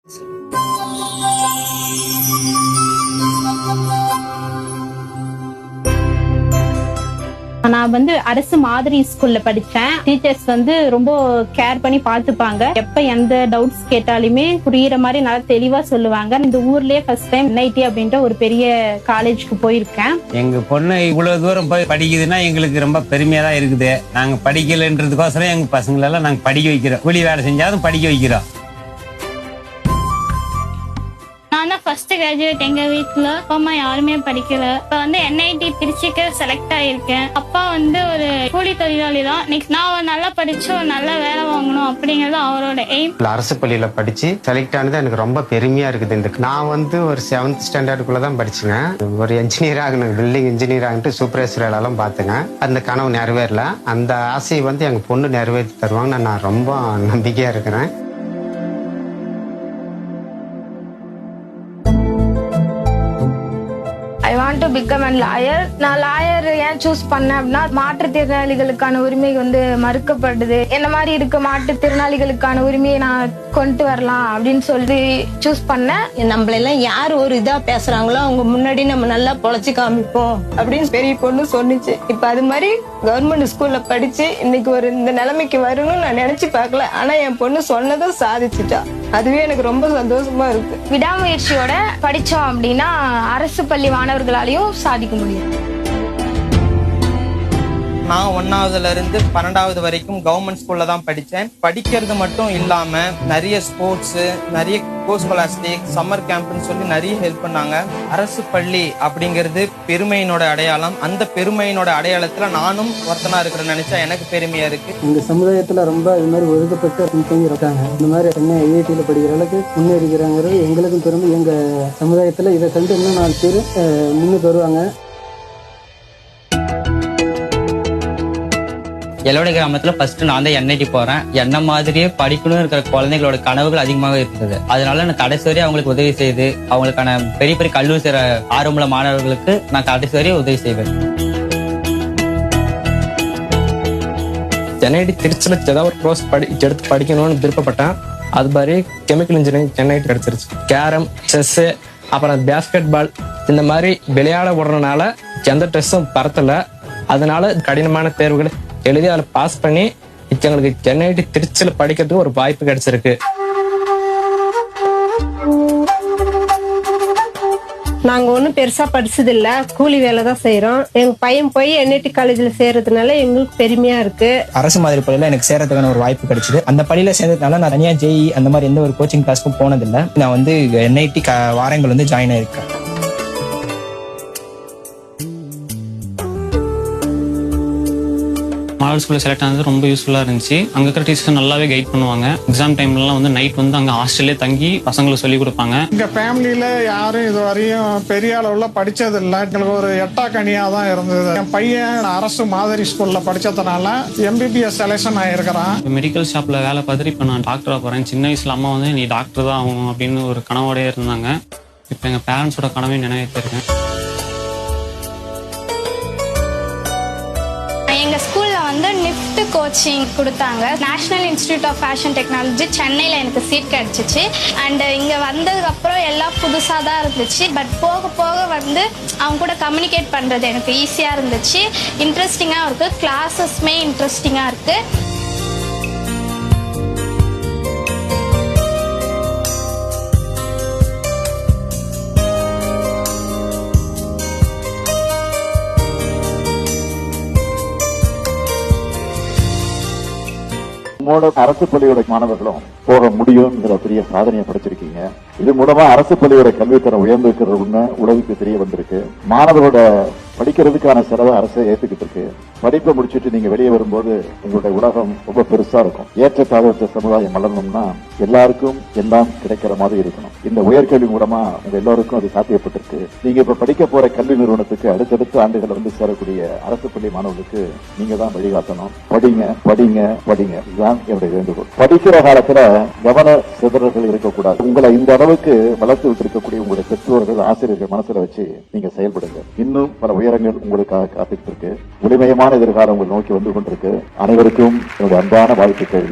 நான் அரசு மாதிரி ஸ்கூல்ல படிச்சேன். டீச்சர்ஸ் ரொம்ப கேர் பண்ணி பாத்துப்பாங்க. எப்ப எந்த டவுட்ஸ் கேட்டாலுமே புரியுற மாதிரி நல்லா தெளிவா சொல்லுவாங்க. இந்த ஊர்லயே ஃபர்ஸ்ட் டைம் NIT அப்படின்ற ஒரு பெரிய காலேஜுக்கு போயிருக்கேன். எங்க பொண்ணு இவ்வளவு தூரம் போய் படிக்குதுன்னா எங்களுக்கு ரொம்ப பெருமையா தான் இருக்குது. நாங்க படிக்கலன்றதுக்கோசரம் எங்க பசங்களெல்லாம் நாங்க படிக்க வைக்கிறோம். கூலி வேலை செஞ்சாலும் படிக்க வைக்கிறோம். நான் தான் ஃபர்ஸ்ட் கிராஜுவேட் எங்க வீட்டுல. அப்பா அம்மா யாருமே படிக்கல. இப்ப NIT திருச்சிக்கு செலக்ட் ஆயிருக்கேன். அப்பா ஒரு கூலி தொழிலாளி தான். நெக்ஸ்ட் நான் நல்லா படிச்சு ஒரு நல்ல வேலை வாங்கணும் அப்படிங்கறது அவரோட எய்ம். அரசு பள்ளியில படிச்சு செலக்ட் ஆனது எனக்கு ரொம்ப பெருமையா இருக்குது. நான் ஒரு 7th ஸ்டாண்டர்டுக்குள்ள தான் படிச்சுங்க. ஒரு என்ஜினியர் ஆகணும், பில்டிங் இன்ஜினியர் ஆகிட்டு சூப்பர்வைசர் வேலையெல்லாம் பார்த்துங்க. அந்த கனவு நிறைவேறல. அந்த ஆசையை எங்க பொண்ணு நிறைவேற்றி தருவாங்க. நான் ரொம்ப நம்பிக்கையா இருக்கிறேன். I want to become a lawyer. நான் லாயர் ஏன் சூஸ் பண்ணேன் அப்படின்னா, மாற்றுத்திறனாளிகளுக்கான உரிமை மறுக்கப்படுது. என்ன மாதிரி இருக்க மாற்றுத்திறனாளிகளுக்கான உரிமையை நான் கொண்டு வரலாம் அப்படின்னு சொல்லி சூஸ் பண்ணேன். நம்மளெல்லாம் யார் ஒரு இதா பேசுறாங்களோ அவங்க முன்னாடி நம்ம நல்லா பொழைச்சு காமிப்போம் அப்படின்னு பெரிய பொண்ணு சொன்னிச்சு. இப்ப அது மாதிரி கவர்மெண்ட் ஸ்கூல்ல படிச்சு இன்னைக்கு இந்த நிலைமைக்கு வரணும்னு நான் நினைச்சு பார்க்கல. ஆனா என் பொண்ணு சொன்னதை சாதிச்சுட்டா. அதுவே எனக்கு ரொம்ப சந்தோஷமா இருக்கு. விடாமுயற்சியோட படிச்சோம் அப்படின்னா அரசு பள்ளி மாணவர்களாலையும் சாதிக்க முடியும். நான் 1ஆவதுல இருந்து 12ஆவது வரைக்கும் கவர்மெண்ட் ஸ்கூல்ல தான் படித்தேன். படிக்கிறது மட்டும் இல்லாம நிறைய ஸ்போர்ட்ஸ், நிறைய கோஸ்கோலாஸ்டிக், சம்மர் கேம்ப்னு சொல்லி நிறைய ஹெல்ப் பண்ணாங்க. அரசு பள்ளி அப்படிங்கிறது பெருமையினோட அடையாளம். அந்த பெருமையினோட அடையாளத்துல நானும் ஒருத்தனா இருக்கிறேன்னு நினைச்சா எனக்கு பெருமையா இருக்கு. எங்க சமுதாயத்துல ரொம்ப இது மாதிரி ஒதுக்கப்பட்ட பின்தங்கி இருக்காங்க. இந்த மாதிரி சென்னை IITல படிக்கிற அளவுக்கு முன்னேறிக்கிறாங்கிறது எங்களுக்கும் பெருமை. எங்க சமுதாயத்துல இதை கண்டு இன்னும் 4 பேர் முன்னுக்கு வருவாங்க. எல்லோட கிராமத்துல ஃபர்ஸ்ட் நான் தான் NIT போறேன். என்ன மாதிரியே படிக்கணும் இருக்கிற குழந்தைகளோட கனவுகள் அதிகமாக இருந்தது. அதனால நான் கடைசி வரை அவங்களுக்கு உதவி செய்து அவங்களுக்கான பெரிய பெரிய கல்லூரி சேர ஆர்வமுள்ள மாணவர்களுக்கு நான் கடைசி வரை உதவி செய்வேன். NIT திருச்சியில் ஏதாவது ஒரு கோர்ஸ் எடுத்து படிக்கணும்னு விருப்பப்பட்டேன். அது மாதிரி கெமிக்கல் இன்ஜினியரிங் NIT கிடைச்சிருச்சு. கேரம், செஸ், அப்புறம் பேஸ்கெட் பால் இந்த மாதிரி விளையாட விடுறதுனால எந்த ட்ரெஸ்ஸும் பரத்தல. அதனால கடினமான தேர்வுகளை எழுதி அதில் பாஸ் பண்ணி எங்களுக்கு NIT திருச்சியில் படிக்கிறதுக்கு ஒரு வாய்ப்பு கிடைச்சிருக்கு. நாங்க ஒன்றும் பெருசா படிச்சது இல்ல, கூலி வேலை தான் செய்யறோம். எங்க பையன் போய் NIT காலேஜ்ல சேர்றதுனால எங்களுக்கு பெருமையா இருக்கு. அரசு மாதிரி பள்ளியில எனக்கு சேர்றதுக்கான ஒரு வாய்ப்பு கிடைச்சது. அந்த பள்ளியில சேர்ந்ததுனால நான் தனியா JEE அந்த மாதிரி எந்த ஒரு கோச்சிங் கிளாஸ்க்கும் போனதில்லை. நான் NIT வாரங்கள் ஜாயின் ஆயிருக்கேன். மாடல் ஸ்கூலில் செலக்ட் ஆனது ரொம்ப யூஸ்ஃபுல்லாக இருந்துச்சு. அங்கே இருக்கிற டீச்சர்ஸ் நல்லாவே கைட் பண்ணுவாங்க. எக்ஸாம் டைம்லலாம் நைட் அங்கே ஹாஸ்டல்லே தங்கி பசங்களுக்கு சொல்லிக் கொடுப்பாங்க. எங்கள் ஃபேமிலியில் யாரும் இது வரையும் பெரிய அளவில் படித்தது இல்லை. எங்களுக்கு ஒரு எட்டாக்கனியாக தான் இருந்தது. என் பையன் அரசு மாதிரி ஸ்கூலில் படித்ததுனால MBBS செலெக்ஷன் ஆகிருக்கிறான். மெடிக்கல் ஷாப்பில் வேலை பார்த்துட்டு இப்போ நான் டாக்டராக போகிறேன். சின்ன வயசில் அம்மா நீ டாக்டர் தான் ஆகும் அப்படின்னு ஒரு கனவோடய இருந்தாங்க. இப்போ எங்கள் பேரண்ட்ஸோட கனவை நினைவேற்றிருக்கேன். எங்க ஸ்கூல்ல நிஃப்ட் கோச்சிங் கொடுத்தாங்க. National Institute of Fashion Technology சென்னையில் எனக்கு சீட் கிடைச்சிச்சு. அண்ட் இங்கே வந்ததுக்கு அப்புறம் எல்லாம் புதுசாக தான் இருந்துச்சு. பட் போக போக அவங்க கூட கம்யூனிகேட் பண்ணுறது எனக்கு ஈஸியாக இருந்துச்சு. இன்ட்ரெஸ்டிங்காக இருக்குது. கிளாஸஸ்மே இன்ட்ரெஸ்டிங்காக இருக்குது. அரசு பள்ளியோட மாணவர்களும் போக முடியும்ங்கிற பெரிய சாதனையை படைச்சிருக்கீங்க. இது மூலமா அரசு பள்ளியோட கல்வித்தரம் உயர்ந்திருக்கிற உண்மை உலகுக்கு தெரிய வந்திருக்கு. மாணவரோட படிக்கிறதுக்கான செலவை அரசு ஏத்துக்கிட்டு இருக்கு. படிப்பை முடிச்சுட்டு நீங்க வெளியே வரும்போது உங்களுடைய உலகம் ரொம்ப பெருசா இருக்கும். ஏற்றத்தாழ்வற்ற சமுதாயம் வளரணும்னா எல்லாருக்கும் எல்லாம் கிடைக்கிற மாதிரி இருக்கணும். இந்த உயர்கல்வி மூலமா உங்க எல்லாருக்கும் அது சாத்தியப்பட்டிருக்கு. நீங்க இப்ப படிக்க போற கல்வி நிறுவனத்துக்கு அடுத்தடுத்த ஆண்டுகள் சேரக்கூடிய அரசு பள்ளி மாணவர்களுக்கு நீங்க தான் வழிகாட்டணும். படிங்க படிங்க படிங்க, இதுதான் என்னுடைய வேண்டுகோள். படிக்கிற காலத்துல கவன சிதறல்கள் இருக்கக்கூடாது. உங்களை இந்த அளவுக்கு வளர்த்து விட்டிருக்கக்கூடிய உங்களுடைய பெற்றோர்கள், ஆசிரியர்கள் மனசுல வச்சு நீங்க செயல்படுங்க. இன்னும் பல உயரங்கள் உங்களுக்காக காத்துட்டு இருக்கு. ஒளிமயமான எதிர்காலம் உங்களை நோக்கி வந்து கொண்டிருக்கு. அனைவருக்கும் என்னுடைய அன்பான வாழ்த்துக்கள்.